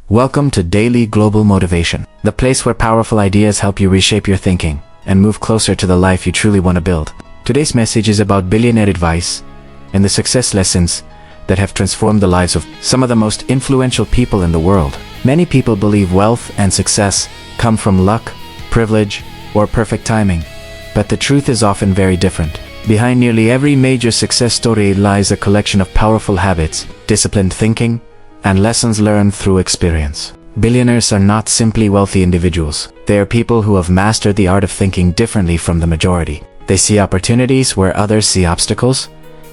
Welcome to Daily Global Motivation, the place where powerful ideas help you reshape your thinking and move closer to the life you truly want to build. Today's message is about billionaire advice and the success lessons that have transformed the lives of some of the most influential people in the world. Many people believe wealth and success come from luck, privilege, or perfect timing, but the truth is often very different. Behind nearly every major success story lies a collection of powerful habits, disciplined thinking, and lessons learned through experience. Billionaires are not simply wealthy individuals. They are people who have mastered the art of thinking differently from the majority. They see opportunities where others see obstacles,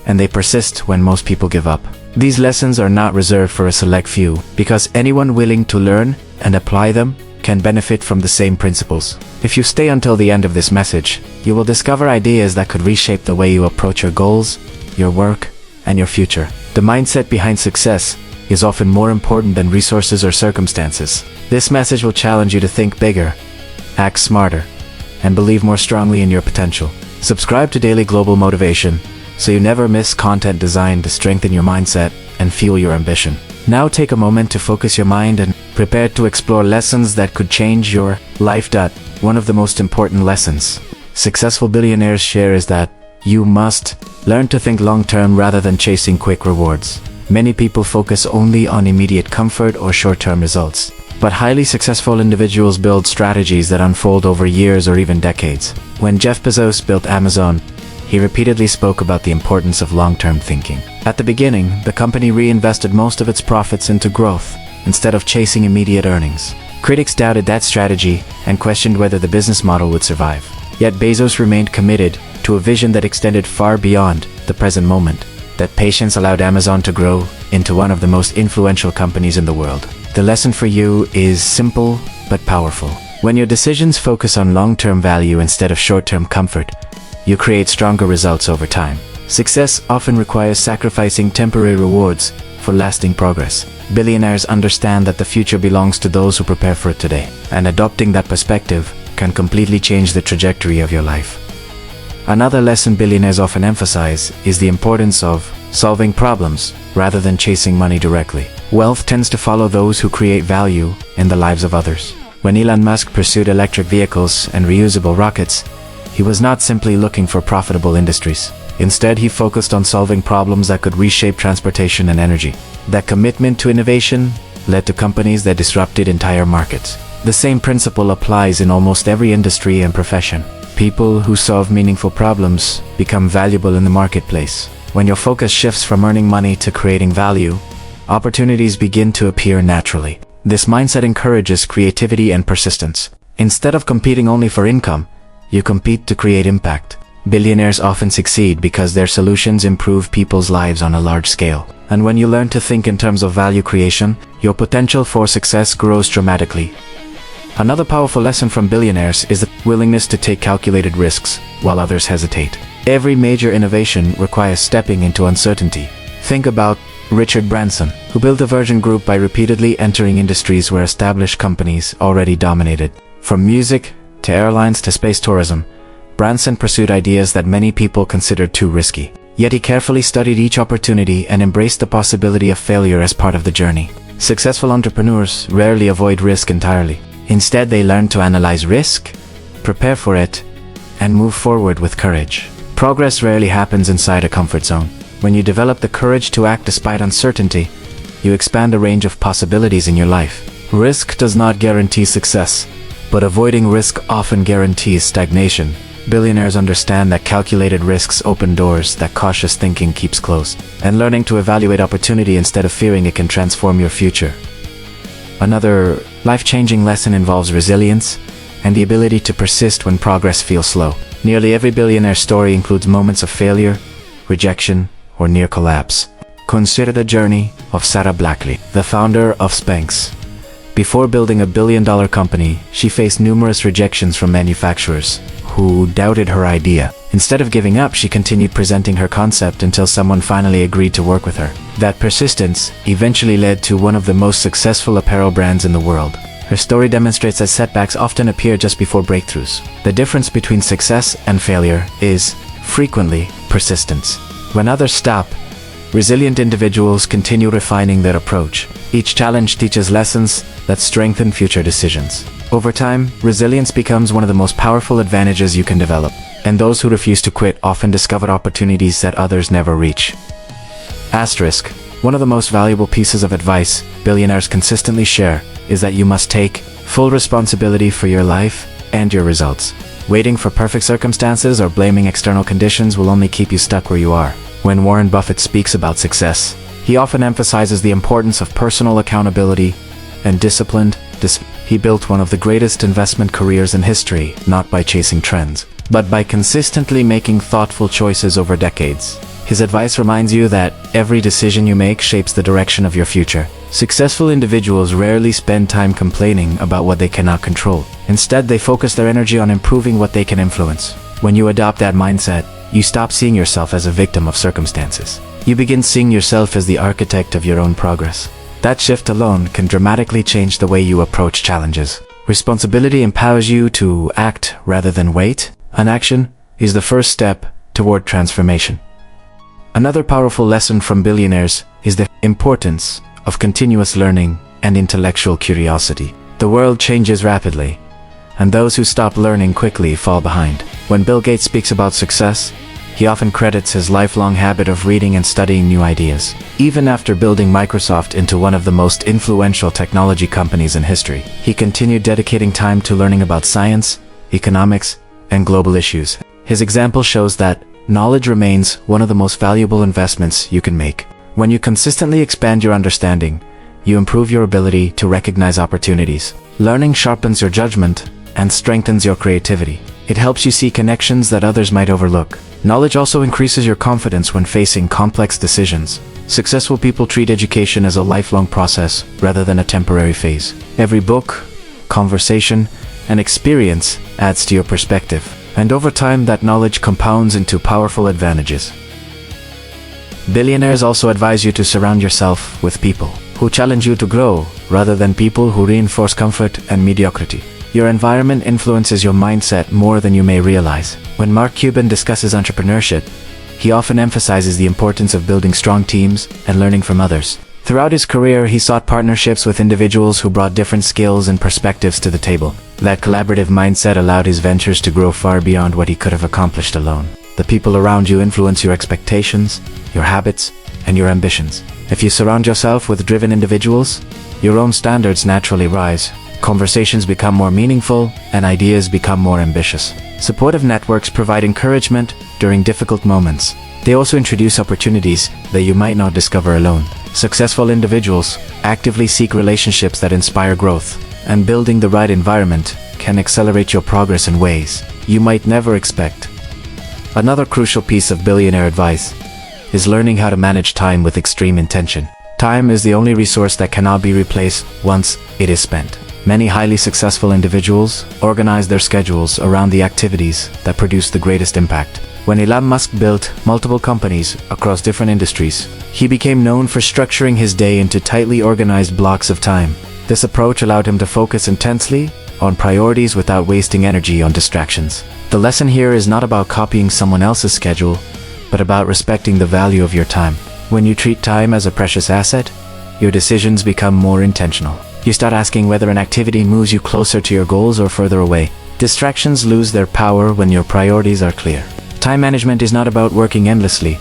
and they persist when most people give up. These lessons are not reserved for a select few, because anyone willing to learn and apply them can benefit from the same principles. If you stay until the end of this message, you will discover ideas that could reshape the way you approach your goals, your work, and your future. The mindset behind success is often more important than resources or circumstances. This message will challenge you to think bigger, act smarter, and believe more strongly in your potential. Subscribe to Daily Global Motivation so you never miss content designed to strengthen your mindset and fuel your ambition. Now take a moment to focus your mind and prepare to explore lessons that could change your life. One of the most important lessons successful billionaires share is that you must learn to think long-term rather than chasing quick rewards. Many people focus only on immediate comfort or short-term results, but highly successful individuals build strategies that unfold over years or even decades. When Jeff Bezos built Amazon, he repeatedly spoke about the importance of long-term thinking. At the beginning, the company reinvested most of its profits into growth, instead of chasing immediate earnings. Critics doubted that strategy and questioned whether the business model would survive. Yet Bezos remained committed to a vision that extended far beyond the present moment. That patience allowed Amazon to grow into one of the most influential companies in the world. The lesson for you is simple but powerful. When your decisions focus on long-term value instead of short-term comfort, you create stronger results over time. Success often requires sacrificing temporary rewards for lasting progress. Billionaires understand that the future belongs to those who prepare for it today, and adopting that perspective can completely change the trajectory of your life. Another lesson billionaires often emphasize is the importance of solving problems rather than chasing money directly. Wealth tends to follow those who create value in the lives of others. When Elon Musk pursued electric vehicles and reusable rockets, he was not simply looking for profitable industries. Instead, he focused on solving problems that could reshape transportation and energy. That commitment to innovation led to companies that disrupted entire markets. The same principle applies in almost every industry and profession. People who solve meaningful problems become valuable in the marketplace. When your focus shifts from earning money to creating value, opportunities begin to appear naturally. This mindset encourages creativity and persistence. Instead of competing only for income, you compete to create impact. Billionaires often succeed because their solutions improve people's lives on a large scale. And when you learn to think in terms of value creation, your potential for success grows dramatically. Another powerful lesson from billionaires is the willingness to take calculated risks while others hesitate. Every major innovation requires stepping into uncertainty. Think about Richard Branson, who built the Virgin Group by repeatedly entering industries where established companies already dominated. From music to airlines to space tourism, Branson pursued ideas that many people considered too risky. Yet he carefully studied each opportunity and embraced the possibility of failure as part of the journey. Successful entrepreneurs rarely avoid risk entirely. Instead, they learn to analyze risk, prepare for it, and move forward with courage. Progress rarely happens inside a comfort zone. When you develop the courage to act despite uncertainty, you expand the range of possibilities in your life. Risk does not guarantee success, but avoiding risk often guarantees stagnation. Billionaires understand that calculated risks open doors that cautious thinking keeps closed, and learning to evaluate opportunity instead of fearing it can transform your future. Another life-changing lesson involves resilience and the ability to persist when progress feels slow. Nearly every billionaire story includes moments of failure, rejection, or near collapse. Consider the journey of Sarah Blackley, the founder of Spanx. Before building a billion-dollar company, she faced numerous rejections from manufacturers who doubted her idea. Instead of giving up, she continued presenting her concept until someone finally agreed to work with her. That persistence eventually led to one of the most successful apparel brands in the world. Her story demonstrates that setbacks often appear just before breakthroughs. The difference between success and failure is frequently persistence. When others stop, Resilient individuals continue refining their approach. Each challenge teaches lessons that strengthen future decisions. Over time, resilience becomes one of the most powerful advantages you can develop, and those who refuse to quit often discover opportunities that others never reach. Asterisk. One of the most valuable pieces of advice billionaires consistently share is that you must take full responsibility for your life and your results. Waiting for perfect circumstances or blaming external conditions will only keep you stuck where you are. When Warren Buffett speaks about success, he often emphasizes the importance of personal accountability and disciplined. He built one of the greatest investment careers in history, not by chasing trends, but by consistently making thoughtful choices over decades. His advice reminds you that every decision you make shapes the direction of your future. Successful individuals rarely spend time complaining about what they cannot control. Instead, they focus their energy on improving what they can influence. When you adopt that mindset, you stop seeing yourself as a victim of circumstances. You begin seeing yourself as the architect of your own progress. That shift alone can dramatically change the way you approach challenges. Responsibility empowers you to act rather than wait, and action is the first step toward transformation. Another powerful lesson from billionaires is the importance of continuous learning and intellectual curiosity. The world changes rapidly, and those who stop learning quickly fall behind. When Bill Gates speaks about success, he often credits his lifelong habit of reading and studying new ideas. Even after building Microsoft into one of the most influential technology companies in history, he continued dedicating time to learning about science, economics, and global issues. His example shows that knowledge remains one of the most valuable investments you can make. When you consistently expand your understanding, you improve your ability to recognize opportunities. Learning sharpens your judgment and strengthens your creativity. It helps you see connections that others might overlook. Knowledge also increases your confidence when facing complex decisions. Successful people treat education as a lifelong process rather than a temporary phase. Every book, conversation, and experience adds to your perspective, and over time that knowledge compounds into powerful advantages. Billionaires also advise you to surround yourself with people who challenge you to grow rather than people who reinforce comfort and mediocrity. Your environment influences your mindset more than you may realize. When Mark Cuban discusses entrepreneurship, he often emphasizes the importance of building strong teams and learning from others. Throughout his career, he sought partnerships with individuals who brought different skills and perspectives to the table. That collaborative mindset allowed his ventures to grow far beyond what he could have accomplished alone. The people around you influence your expectations, your habits, and your ambitions. If you surround yourself with driven individuals, your own standards naturally rise. Conversations become more meaningful, and ideas become more ambitious. Supportive networks provide encouragement during difficult moments. They also introduce opportunities that you might not discover alone. Successful individuals actively seek relationships that inspire growth, and building the right environment can accelerate your progress in ways you might never expect. Another crucial piece of billionaire advice is learning how to manage time with extreme intention. Time is the only resource that cannot be replaced once it is spent. Many highly successful individuals organize their schedules around the activities that produce the greatest impact. When Elon Musk built multiple companies across different industries, he became known for structuring his day into tightly organized blocks of time. This approach allowed him to focus intensely on priorities without wasting energy on distractions. The lesson here is not about copying someone else's schedule, but about respecting the value of your time. When you treat time as a precious asset, your decisions become more intentional. You start asking whether an activity moves you closer to your goals or further away. Distractions lose their power when your priorities are clear. Time management is not about working endlessly,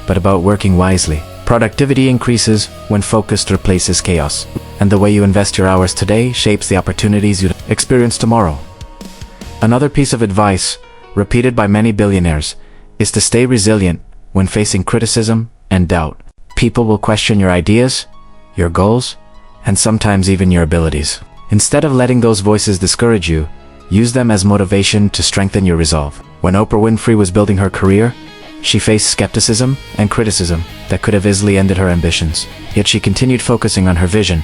but about working wisely. Productivity increases when focus replaces chaos, and the way you invest your hours today shapes the opportunities you experience tomorrow. Another piece of advice, repeated by many billionaires, is to stay resilient when facing criticism and doubt. People will question your ideas, your goals, and sometimes even your abilities. Instead of letting those voices discourage you, use them as motivation to strengthen your resolve. When Oprah Winfrey was building her career, she faced skepticism and criticism that could have easily ended her ambitions. Yet she continued focusing on her vision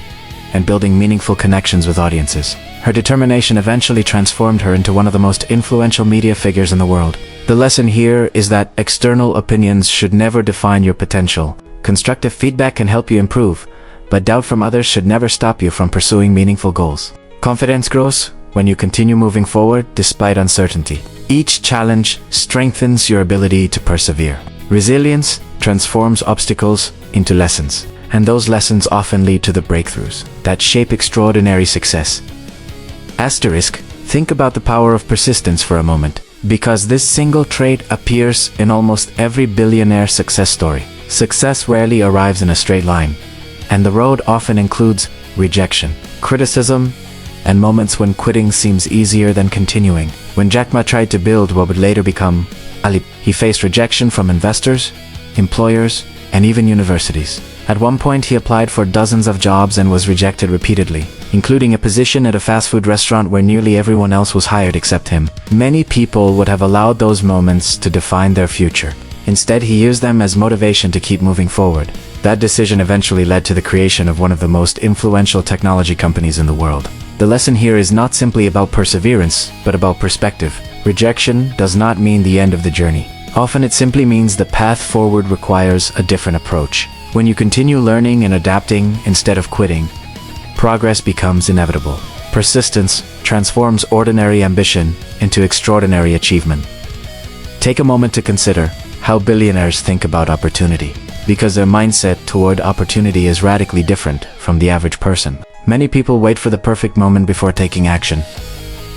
and building meaningful connections with audiences. Her determination eventually transformed her into one of the most influential media figures in the world. The lesson here is that external opinions should never define your potential. Constructive feedback can help you improve, but doubt from others should never stop you from pursuing meaningful goals. Confidence grows when you continue moving forward despite uncertainty. Each challenge strengthens your ability to persevere. Resilience transforms obstacles into lessons. And those lessons often lead to the breakthroughs that shape extraordinary success. Asterisk, think about the power of persistence for a moment, because this single trait appears in almost every billionaire success story. Success rarely arrives in a straight line, and the road often includes rejection, criticism, and moments when quitting seems easier than continuing. When Jack Ma tried to build what would later become Alibaba, he faced rejection from investors, employers, and even universities. At one point, he applied for dozens of jobs and was rejected repeatedly, including a position at a fast food restaurant where nearly everyone else was hired except him. Many people would have allowed those moments to define their future. Instead, he used them as motivation to keep moving forward. That decision eventually led to the creation of one of the most influential technology companies in the world. The lesson here is not simply about perseverance, but about perspective. Rejection does not mean the end of the journey. Often it simply means the path forward requires a different approach. When you continue learning and adapting instead of quitting, progress becomes inevitable. Persistence transforms ordinary ambition into extraordinary achievement. Take a moment to consider how billionaires think about opportunity, because their mindset toward opportunity is radically different from the average person. Many people wait for the perfect moment before taking action,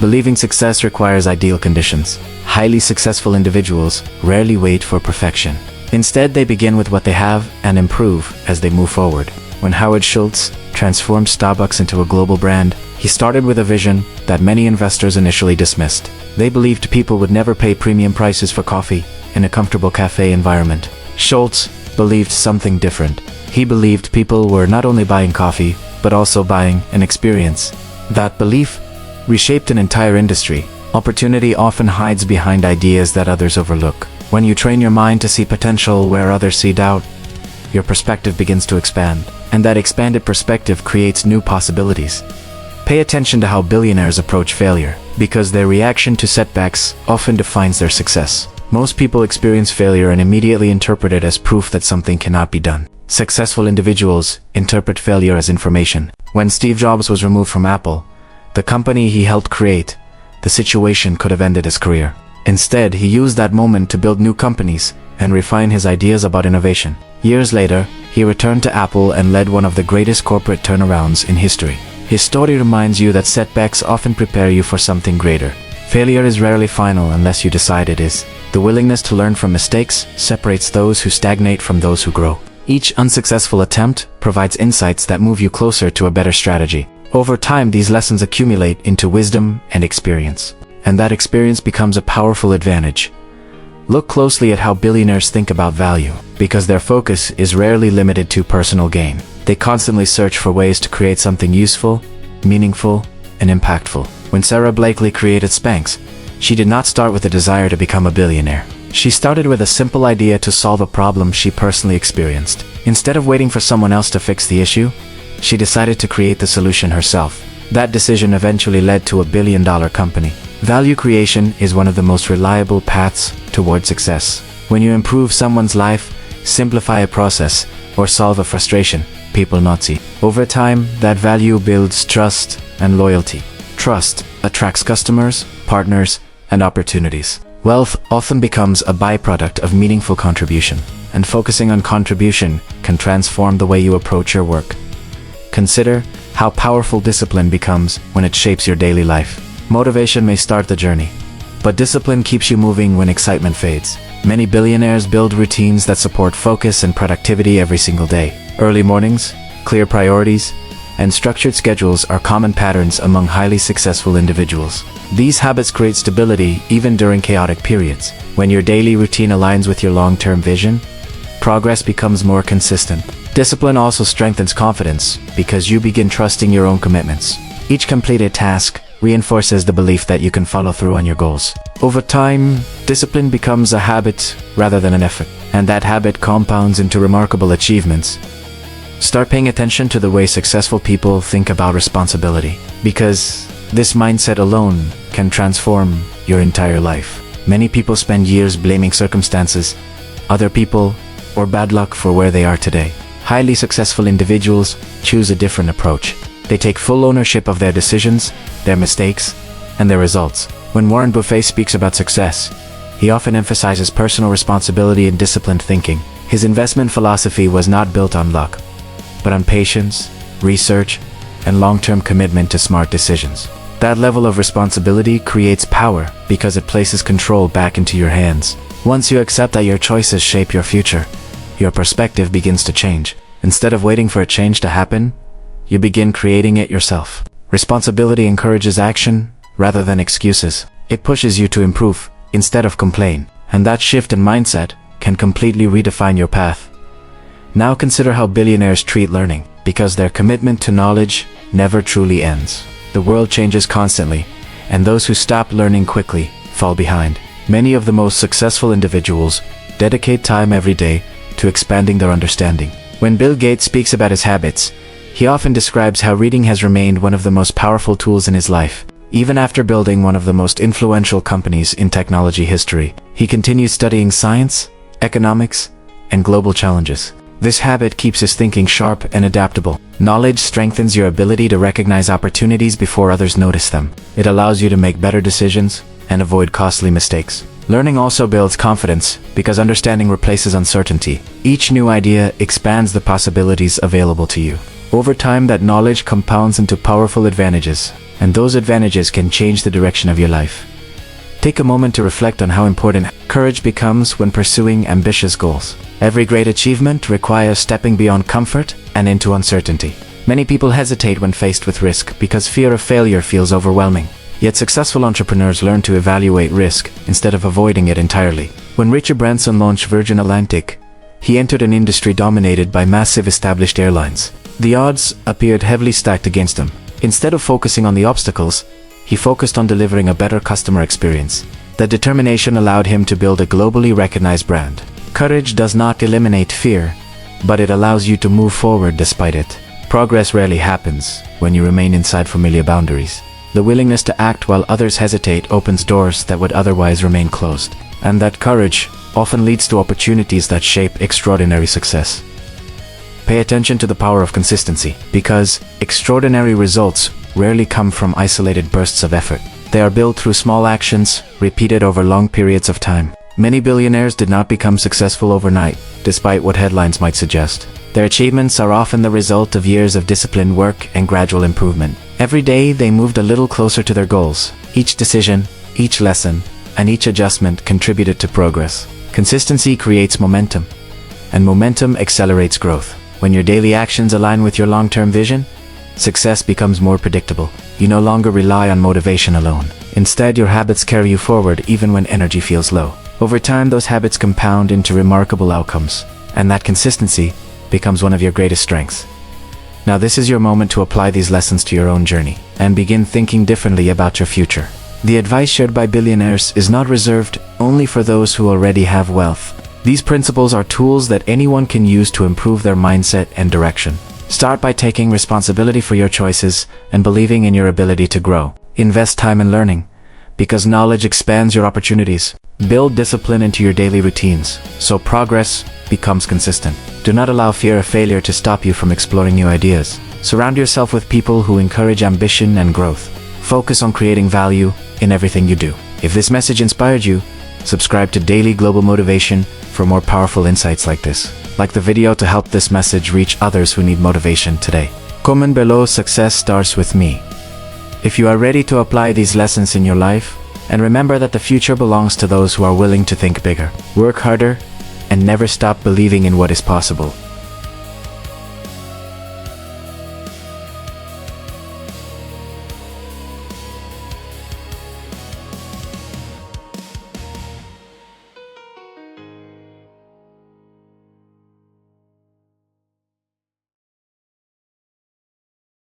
believing success requires ideal conditions. Highly successful individuals rarely wait for perfection. Instead, they begin with what they have and improve as they move forward. When Howard Schultz transformed Starbucks into a global brand, he started with a vision that many investors initially dismissed. They believed people would never pay premium prices for coffee in a comfortable cafe environment. Schultz believed something different. He believed people were not only buying coffee, but also buying an experience. That belief reshaped an entire industry. Opportunity often hides behind ideas that others overlook. When you train your mind to see potential where others see doubt, your perspective begins to expand, and that expanded perspective creates new possibilities. Pay attention to how billionaires approach failure, because their reaction to setbacks often defines their success. Most people experience failure and immediately interpret it as proof that something cannot be done. Successful individuals interpret failure as information. When Steve Jobs was removed from Apple, the company he helped create, the situation could have ended his career. Instead, he used that moment to build new companies and refine his ideas about innovation. Years later, he returned to Apple and led one of the greatest corporate turnarounds in history. His story reminds you that setbacks often prepare you for something greater. Failure is rarely final unless you decide it is. The willingness to learn from mistakes separates those who stagnate from those who grow. Each unsuccessful attempt provides insights that move you closer to a better strategy. Over time, these lessons accumulate into wisdom and experience, and that experience becomes a powerful advantage. Look closely at how billionaires think about value, because their focus is rarely limited to personal gain. They constantly search for ways to create something useful, meaningful, and impactful. When Sarah Blakely created Spanx, she did not start with a desire to become a billionaire. She started with a simple idea to solve a problem she personally experienced. Instead of waiting for someone else to fix the issue, she decided to create the solution herself. That decision eventually led to a billion-dollar company. Value creation is one of the most reliable paths toward success. When you improve someone's life, simplify a process, or solve a frustration people not see, over time, that value builds trust and loyalty. Trust attracts customers, partners, and opportunities. Wealth often becomes a byproduct of meaningful contribution, and focusing on contribution can transform the way you approach your work. Consider how powerful discipline becomes when it shapes your daily life. Motivation may start the journey, but discipline keeps you moving when excitement fades. Many billionaires build routines that support focus and productivity every single day. Early mornings, clear priorities, and structured schedules are common patterns among highly successful individuals. These habits create stability even during chaotic periods. When your daily routine aligns with your long-term vision, progress becomes more consistent. Discipline also strengthens confidence because you begin trusting your own commitments. Each completed task reinforces the belief that you can follow through on your goals. Over time, discipline becomes a habit rather than an effort, and that habit compounds into remarkable achievements. Start paying attention to the way successful people think about responsibility, because this mindset alone can transform your entire life. Many people spend years blaming circumstances, other people, or bad luck for where they are today. Highly successful individuals choose a different approach. They take full ownership of their decisions, their mistakes, and their results. When Warren Buffett speaks about success, he often emphasizes personal responsibility and disciplined thinking. His investment philosophy was not built on luck, but on patience, research, and long-term commitment to smart decisions. That level of responsibility creates power because it places control back into your hands. Once you accept that your choices shape your future, your perspective begins to change. Instead of waiting for a change to happen, you begin creating it yourself. Responsibility encourages action rather than excuses. It pushes you to improve instead of complain, and that shift in mindset can completely redefine your path. Now consider how billionaires treat learning, because their commitment to knowledge never truly ends. The world changes constantly, and those who stop learning quickly fall behind. Many of the most successful individuals dedicate time every day to expanding their understanding. When Bill Gates speaks about his habits, he often describes how reading has remained one of the most powerful tools in his life. Even after building one of the most influential companies in technology history, he continues studying science, economics, and global challenges. This habit keeps his thinking sharp and adaptable. Knowledge strengthens your ability to recognize opportunities before others notice them. It allows you to make better decisions and avoid costly mistakes. Learning also builds confidence because understanding replaces uncertainty. Each new idea expands the possibilities available to you. Over time, that knowledge compounds into powerful advantages, and those advantages can change the direction of your life. Take a moment to reflect on how important courage becomes when pursuing ambitious goals. Every great achievement requires stepping beyond comfort and into uncertainty. Many people hesitate when faced with risk because fear of failure feels overwhelming. Yet successful entrepreneurs learn to evaluate risk instead of avoiding it entirely. When Richard Branson launched Virgin Atlantic, he entered an industry dominated by massive established airlines. The odds appeared heavily stacked against him. Instead of focusing on the obstacles, he focused on delivering a better customer experience. That determination allowed him to build a globally recognized brand. Courage does not eliminate fear, but it allows you to move forward despite it. Progress rarely happens when you remain inside familiar boundaries. The willingness to act while others hesitate opens doors that would otherwise remain closed. And that courage often leads to opportunities that shape extraordinary success. Pay attention to the power of consistency, because extraordinary results rarely come from isolated bursts of effort. They are built through small actions, repeated over long periods of time. Many billionaires did not become successful overnight, despite what headlines might suggest. Their achievements are often the result of years of disciplined work and gradual improvement. Every day, they moved a little closer to their goals. Each decision, each lesson, and each adjustment contributed to progress. Consistency creates momentum, and momentum accelerates growth. When your daily actions align with your long-term vision, success becomes more predictable. You no longer rely on motivation alone. Instead, your habits carry you forward even when energy feels low. Over time, those habits compound into remarkable outcomes, and that consistency becomes one of your greatest strengths. Now, this is your moment to apply these lessons to your own journey and begin thinking differently about your future. The advice shared by billionaires is not reserved only for those who already have wealth. These principles are tools that anyone can use to improve their mindset and direction. Start by taking responsibility for your choices and believing in your ability to grow. Invest time in learning, because knowledge expands your opportunities. Build discipline into your daily routines, so progress becomes consistent. Do not allow fear of failure to stop you from exploring new ideas. Surround yourself with people who encourage ambition and growth. Focus on creating value in everything you do. If this message inspired you, subscribe to Daily Global Motivation for more powerful insights like this. Like the video to help this message reach others who need motivation today. Comment below, success starts with me, if you are ready to apply these lessons in your life. And remember that the future belongs to those who are willing to think bigger, work harder, and never stop believing in what is possible.